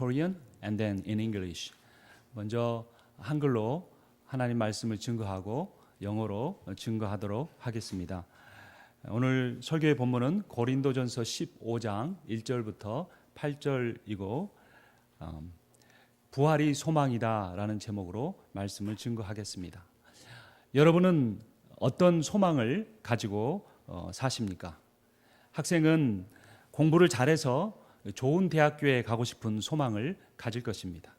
Korean and then in English. 먼저 한글로 하나님 말씀을 증거하고 영어로 증거하도록 하겠습니다. 오늘 설교의 본문은 고린도전서 15장 1절부터 8절이고 부활이 소망이다라는 제목으로 말씀을 증거하겠습니다. 여러분은 어떤 소망을 가지고 사십니까? 학생은 공부를 잘해서 좋은 대학교에 가고 싶은 소망을 가질 것입니다.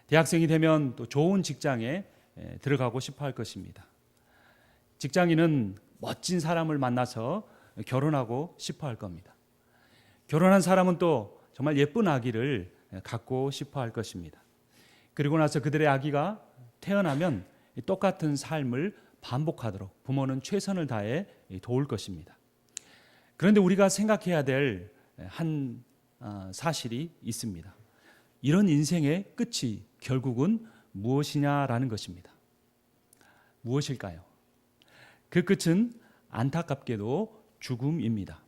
대학생이 되면 또 좋은 직장에 들어가고 싶어 할 것입니다. 직장인은 멋진 사람을 만나서 결혼하고 싶어 할 겁니다. 결혼한 사람은 또 정말 예쁜 아기를 갖고 싶어 할 것입니다. 그리고 나서 그들의 아기가 태어나면 똑같은 삶을 반복하도록 부모는 최선을 다해 도울 것입니다. 그런데 우리가 생각해야 될 한 사실이 있습니다. 이런 인생의 끝이 결국은 무엇이냐라는 것입니다. 무엇일까요? 그 끝은 안타깝게도 죽음입니다.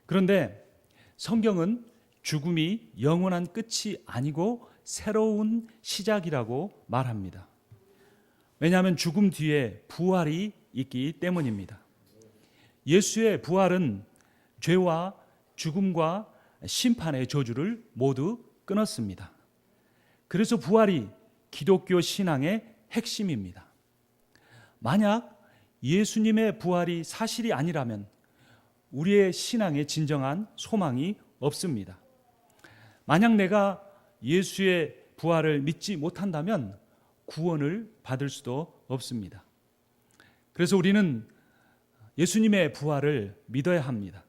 그런데 성경은 죽음이 영원한 끝이 아니고 새로운 시작이라고 말합니다. 왜냐하면 죽음 뒤에 부활이 있기 때문입니다. 예수의 부활은 죄와 죽음과 심판의 저주를 모두 끊었습니다. 그래서 부활이 기독교 신앙의 핵심입니다. 만약 예수님의 부활이 사실이 아니라면 우리의 신앙에 진정한 소망이 없습니다. 만약 내가 예수의 부활을 믿지 못한다면 구원을 받을 수도 없습니다. 그래서 우리는 예수님의 부활을 믿어야 합니다.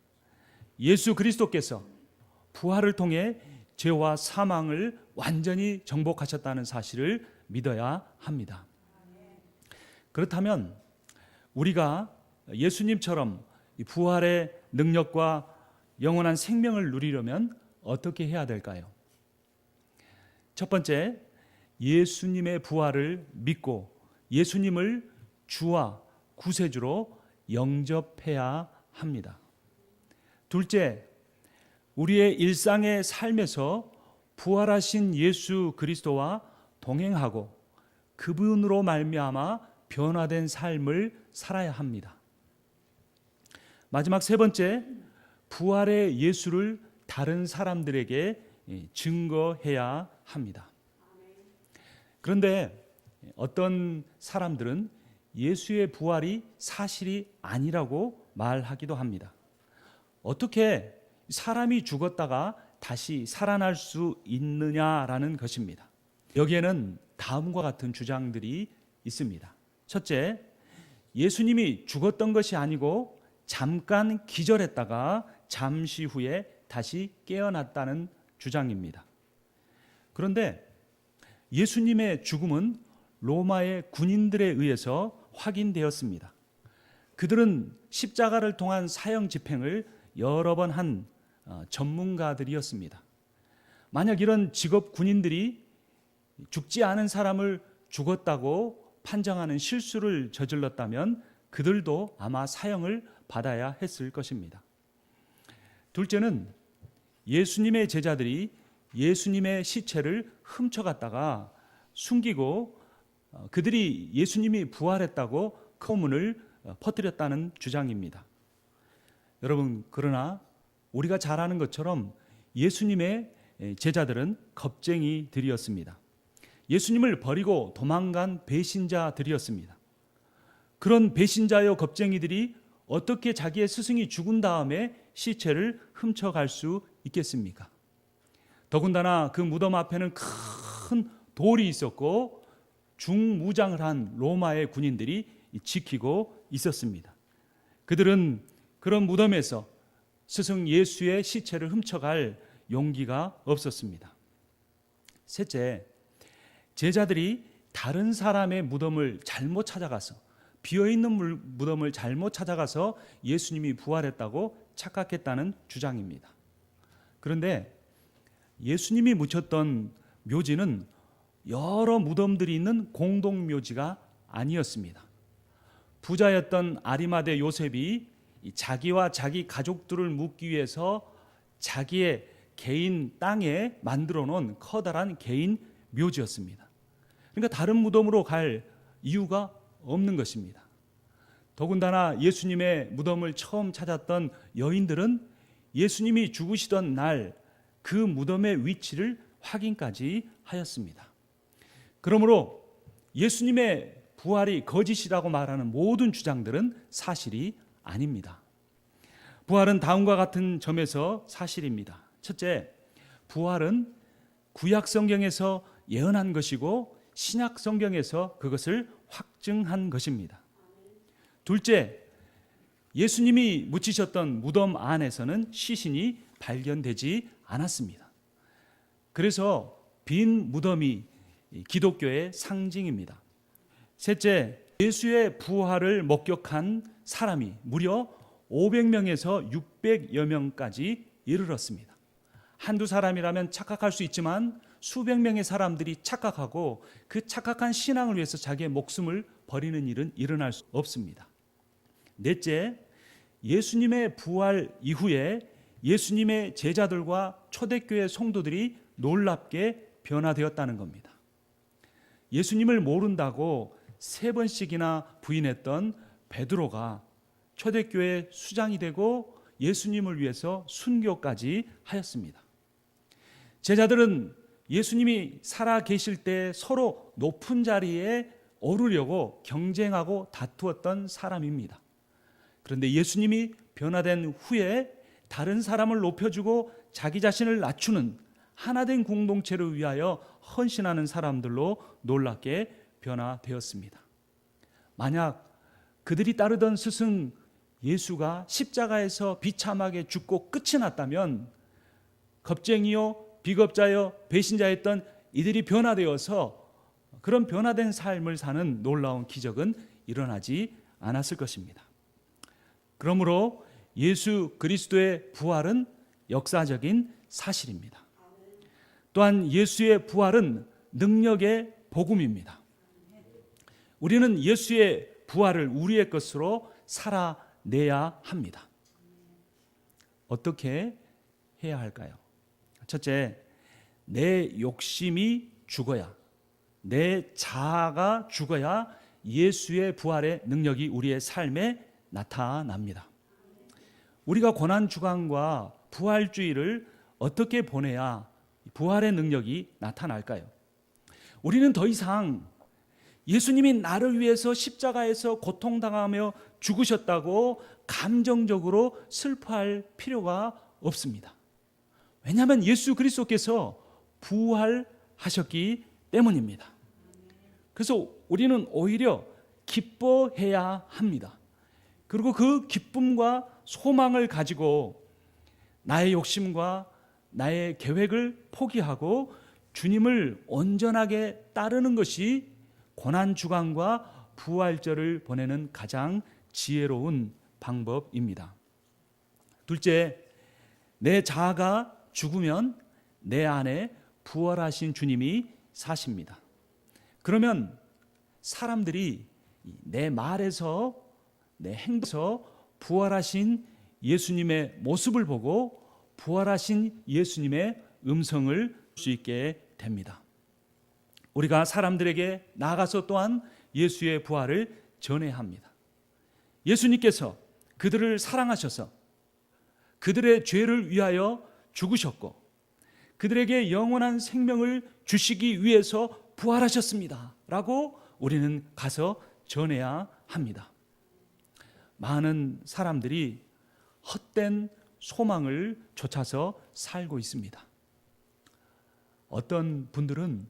예수 그리스도께서 부활을 통해 죄와 사망을 완전히 정복하셨다는 사실을 믿어야 합니다. 그렇다면 우리가 예수님처럼 부활의 능력과 영원한 생명을 누리려면 어떻게 해야 될까요? 첫 번째, 예수님의 부활을 믿고 예수님을 주와 구세주로 영접해야 합니다. 둘째, 우리의 일상의 삶에서 부활하신 예수 그리스도와 동행하고 그분으로 말미암아 변화된 삶을 살아야 합니다. 마지막 세 번째, 부활의 예수를 다른 사람들에게 증거해야 합니다. 그런데 어떤 사람들은 예수의 부활이 사실이 아니라고 말하기도 합니다. 어떻게 사람이 죽었다가 다시 살아날 수 있느냐라는 것입니다. 여기에는 다음과 같은 주장들이 있습니다. 첫째, 예수님이 죽었던 것이 아니고 잠깐 기절했다가 잠시 후에 다시 깨어났다는 주장입니다. 그런데 예수님의 죽음은 로마의 군인들에 의해서 확인되었습니다. 그들은 십자가를 통한 사형 집행을 여러 번 한 전문가들이었습니다. 만약 이런 직업 군인들이 죽지 않은 사람을 죽었다고 판정하는 실수를 저질렀다면 그들도 아마 사형을 받아야 했을 것입니다. 둘째는 예수님의 제자들이 예수님의 시체를 훔쳐갔다가 숨기고 그들이 예수님이 부활했다고 소문을 퍼뜨렸다는 주장입니다. 여러분, 그러나 우리가 잘 아는 것처럼 예수님의 제자들은 겁쟁이들이었습니다. 예수님을 버리고 도망간 배신자들이었습니다. 그런 배신자여 겁쟁이들이 어떻게 자기의 스승이 죽은 다음에 시체를 훔쳐갈 수 있겠습니까? 더군다나 그 무덤 앞에는 큰 돌이 있었고 중무장을 한 로마의 군인들이 지키고 있었습니다. 그들은 그런 무덤에서 스승 예수의 시체를 훔쳐갈 용기가 없었습니다. 셋째, 제자들이 다른 사람의 무덤을 잘못 찾아가서 비어있는 무덤을 잘못 찾아가서 예수님이 부활했다고 착각했다는 주장입니다. 그런데 예수님이 묻혔던 묘지는 여러 무덤들이 있는 공동묘지가 아니었습니다. 부자였던 아리마대 요셉이 자기와 자기 가족들을 묻기 위해서 자기의 개인 땅에 만들어 놓은 커다란 개인 묘지였습니다. 그러니까 다른 무덤으로 갈 이유가 없는 것입니다. 더군다나 예수님의 무덤을 처음 찾았던 여인들은 예수님이 죽으시던 날 그 무덤의 위치를 확인까지 하였습니다. 그러므로 예수님의 부활이 거짓이라고 말하는 모든 주장들은 사실이 아닙니다. 부활은 다음과 같은 점에서 사실입니다. 첫째, 부활은 구약 성경에서 예언한 것이고 신약 성경에서 그것을 확증한 것입니다. 둘째, 예수님이 묻히셨던 무덤 안에서는 시신이 발견되지 않았습니다. 그래서 빈 무덤이 기독교의 상징입니다. 셋째, 예수의 부활을 목격한 사람이 무려 500명에서 600여 명까지 이르렀습니다. 한두 사람이라면 착각할 수 있지만 수백 명의 사람들이 착각하고 그 착각한 신앙을 위해서 자기의 목숨을 버리는 일은 일어날 수 없습니다. 넷째, 예수님의 부활 이후에 예수님의 제자들과 초대교회 성도들이 놀랍게 변화되었다는 겁니다. 예수님을 모른다고 3번씩이나 부인했던 베드로가 초대교회 수장이 되고 예수님을 위해서 순교까지 하였습니다. 제자들은 예수님이 살아 계실 때 서로 높은 자리에 오르려고 경쟁하고 다투었던 사람입니다. 그런데 예수님이 변화된 후에 다른 사람을 높여주고 자기 자신을 낮추는 하나된 공동체를 위하여 헌신하는 사람들로 놀랍게 변화되었습니다. 만약 그들이 따르던 스승 예수가 십자가에서 비참하게 죽고 끝이 났다면 겁쟁이요, 비겁자요, 배신자였던 이들이 변화되어서 그런 변화된 삶을 사는 놀라운 기적은 일어나지 않았을 것입니다. 그러므로 예수 그리스도의 부활은 역사적인 사실입니다. 또한 예수의 부활은 능력의 복음입니다. 우리는 예수의 부활을 우리의 것으로 살아내야 합니다. 어떻게 해야 할까요? 첫째, 내 욕심이 죽어야, 내 자아가 죽어야 예수의 부활의 능력이 우리의 삶에 나타납니다. 우리가 고난주간과 부활주의를 어떻게 보내야 부활의 능력이 나타날까요? 우리는 더 이상 예수님이 나를 위해서 십자가에서 고통당하며 죽으셨다고 감정적으로 슬퍼할 필요가 없습니다. 왜냐하면 예수 그리스도께서 부활하셨기 때문입니다. 그래서 우리는 오히려 기뻐해야 합니다. 그리고 그 기쁨과 소망을 가지고 나의 욕심과 나의 계획을 포기하고 주님을 온전하게 따르는 것이 고난주간과 부활절을 보내는 가장 지혜로운 방법입니다. 둘째, 내 자아가 죽으면 내 안에 부활하신 주님이 사십니다. 그러면 사람들이 내 말에서 내 행동에서 부활하신 예수님의 모습을 보고 부활하신 예수님의 음성을 들을 수 있게 됩니다. 우리가 사람들에게 나아가서 또한 예수의 부활을 전해야 합니다. 예수님께서 그들을 사랑하셔서 그들의 죄를 위하여 죽으셨고 그들에게 영원한 생명을 주시기 위해서 부활하셨습니다 라고 우리는 가서 전해야 합니다. 많은 사람들이 헛된 소망을 쫓아서 살고 있습니다. 어떤 분들은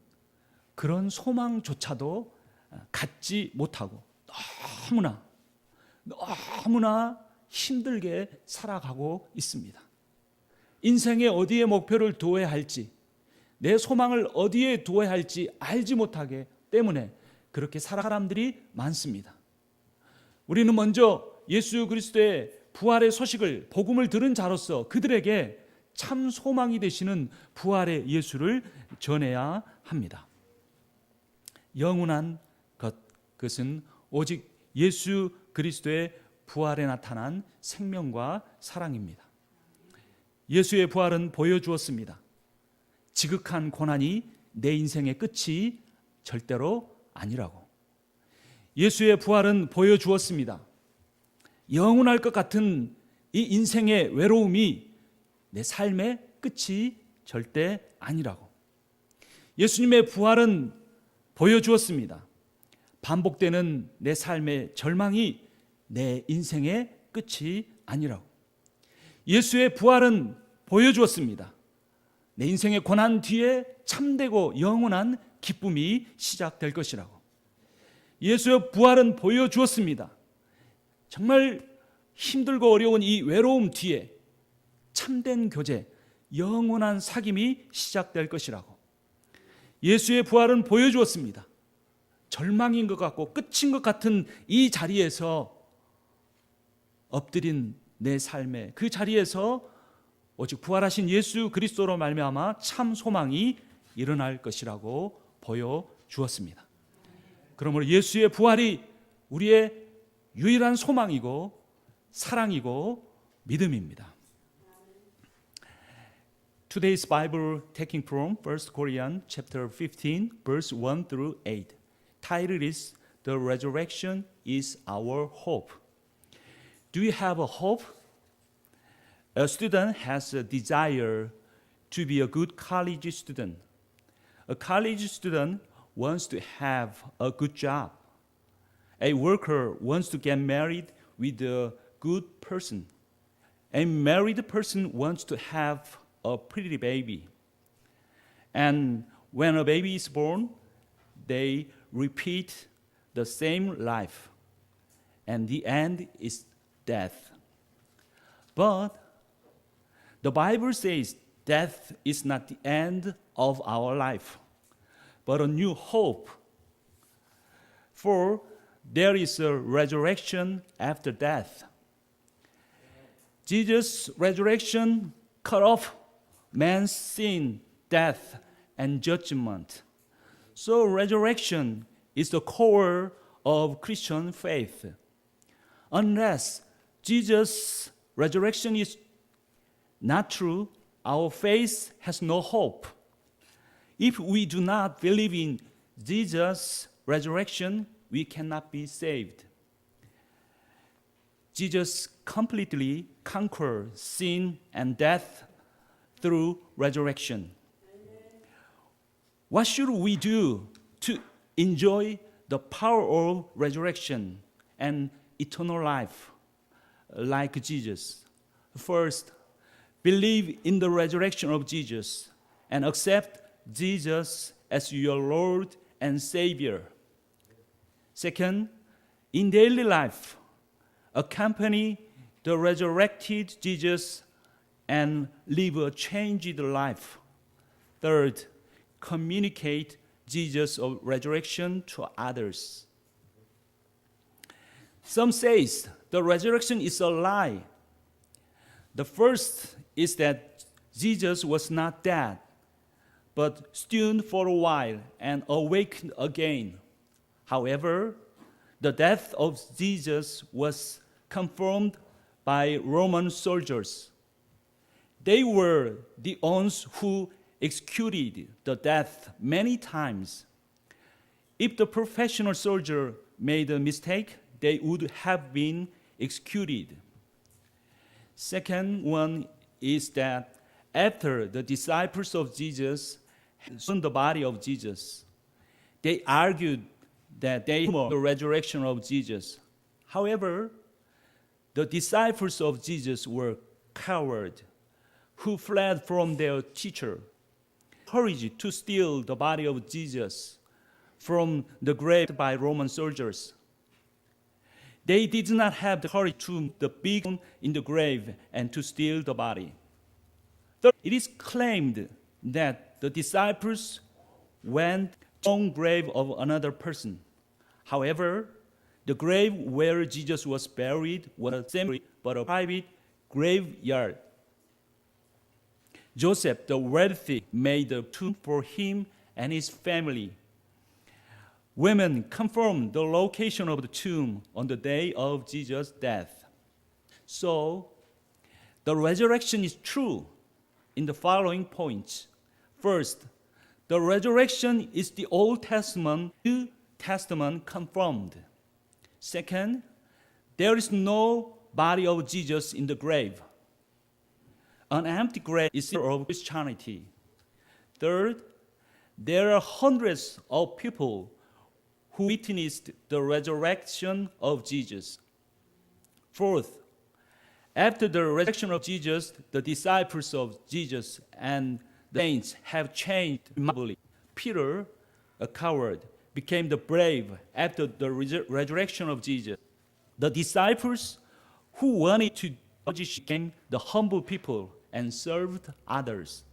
그런 소망조차도 갖지 못하고 너무나 힘들게 살아가고 있습니다. 인생에 어디에 목표를 두어야 할지, 내 소망을 어디에 두어야 할지 알지 못하기 때문에 그렇게 사람들이 많습니다. 우리는 먼저 예수 그리스도의 부활의 소식을, 복음을 들은 자로서 그들에게 참 소망이 되시는 부활의 예수를 전해야 합니다. 영원한 그것은 오직 예수 그리스도의 부활에 나타난 생명과 사랑입니다. 예수의 부활은 보여주었습니다. 지극한 고난이 내 인생의 끝이 절대로 아니라고. 예수의 부활은 보여주었습니다. 영원할 것 같은 이 인생의 외로움이 내 삶의 끝이 절대 아니라고. 예수님의 부활은 보여주었습니다. 반복되는 내 삶의 절망이 내 인생의 끝이 아니라고. 예수의 부활은 보여주었습니다. 내 인생의 고난 뒤에 참되고 영원한 기쁨이 시작될 것이라고. 예수의 부활은 보여주었습니다. 정말 힘들고 어려운 이 외로움 뒤에 참된 교제, 영원한 사귐이 시작될 것이라고. 예수의 부활은 보여주었습니다. 절망인 것 같고 끝인 것 같은 이 자리에서 엎드린 내 삶의 그 자리에서 오직 부활하신 예수 그리스도로 말미암아 참 소망이 일어날 것이라고 보여주었습니다. 그러므로 예수의 부활이 우리의 유일한 소망이고 사랑이고 믿음입니다. Today's Bible taking from 1 Corinthians chapter 15 verse 1 through 8. Title is The Resurrection is Our Hope. Do you have a hope? A student has a desire to be a good college student. A college student wants to have a good job. A worker wants to get married with a good person. A married person wants to have a pretty baby. And when a baby is born, they repeat the same life. And the end is death. But the Bible says death is not the end of our life, but a new hope. For there is a resurrection after death. Jesus' resurrection cut off man's sin, death, and judgment. So resurrection is the core of Christian faith. Unless Jesus' resurrection is not true, our faith has no hope. If we do not believe in Jesus' resurrection, we cannot be saved. Jesus completely conquered sin and death through resurrection. What should we do to enjoy the power of resurrection and eternal life like Jesus? First, believe in the resurrection of Jesus and accept Jesus as your Lord and Savior. Second, in daily life, accompany the resurrected Jesus and live a changed life. Third, communicate Jesus' resurrection to others. Some say the resurrection is a lie. The first is that Jesus was not dead, but stoned for a while and awakened again. However, the death of Jesus was confirmed by Roman soldiers. They were the ones who executed the death many times. If the professional soldier made a mistake, they would have been executed. Second one is that after the disciples of Jesus had seen the body of Jesus, they argued that they knew the resurrection of Jesus. However, the disciples of Jesus were cowards who fled from their teacher, courage to steal the body of Jesus from the grave by Roman soldiers. They did not have the courage to the big hole in the grave and to steal the body. Third, it is claimed that the disciples went to the own grave of another person. However, the grave where Jesus was buried was a cemetery, but a private graveyard. Joseph, the wealthy, made a tomb for him and his family. Women confirmed the location of the tomb on the day of Jesus' death. So, the resurrection is true, in the following points. First, the resurrection is the Old Testament, New Testament confirmed. Second, there is no body of Jesus in the grave. An empty grave is the symbol of Christianity. Third, there are hundreds of people who witnessed the resurrection of Jesus. Fourth, after the resurrection of Jesus, the disciples of Jesus and the saints have changed remarkably. Peter, a coward, became the brave after the resurrection of Jesus. The disciples who wanted to became the humble people and served others.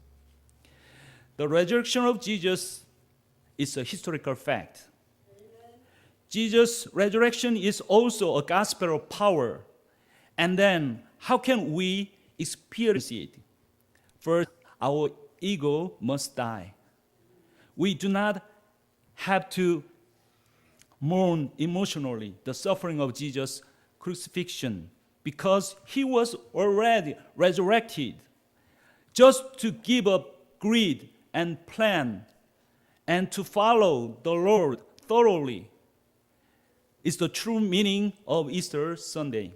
The resurrection of Jesus is a historical fact. Jesus' resurrection is also a gospel of power. And then, how can we experience it? First, our ego must die. We do not have to mourn emotionally the suffering of Jesus' crucifixion because he was already resurrected. Just to give up greed and plan and to follow the Lord thoroughly is the true meaning of Easter Sunday.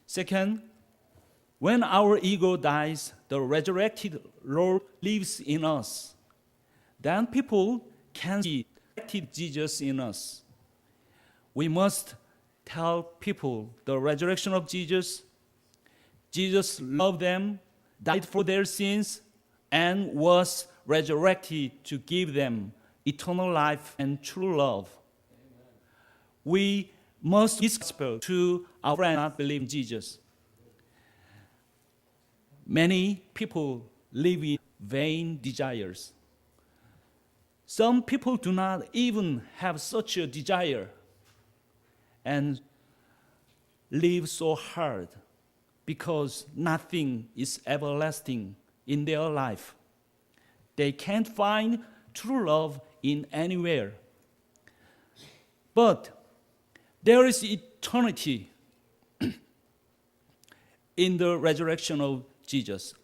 Second, when our ego dies, the resurrected Lord lives in us. Then people can see Jesus in us. We must tell people the resurrection of Jesus. Jesus loved them, died for their sins, and was resurrected to give them eternal life and true love. Amen. We must be gospel to our friends not believe in Jesus. Many people live with vain desires. Some people do not even have such a desire and live so hard because nothing is everlasting in their life. They can't find true love in anywhere. But there is eternity in the resurrection of Jesus.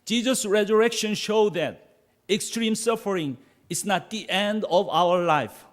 Jesus' resurrection showed that extreme suffering is not the end of our life.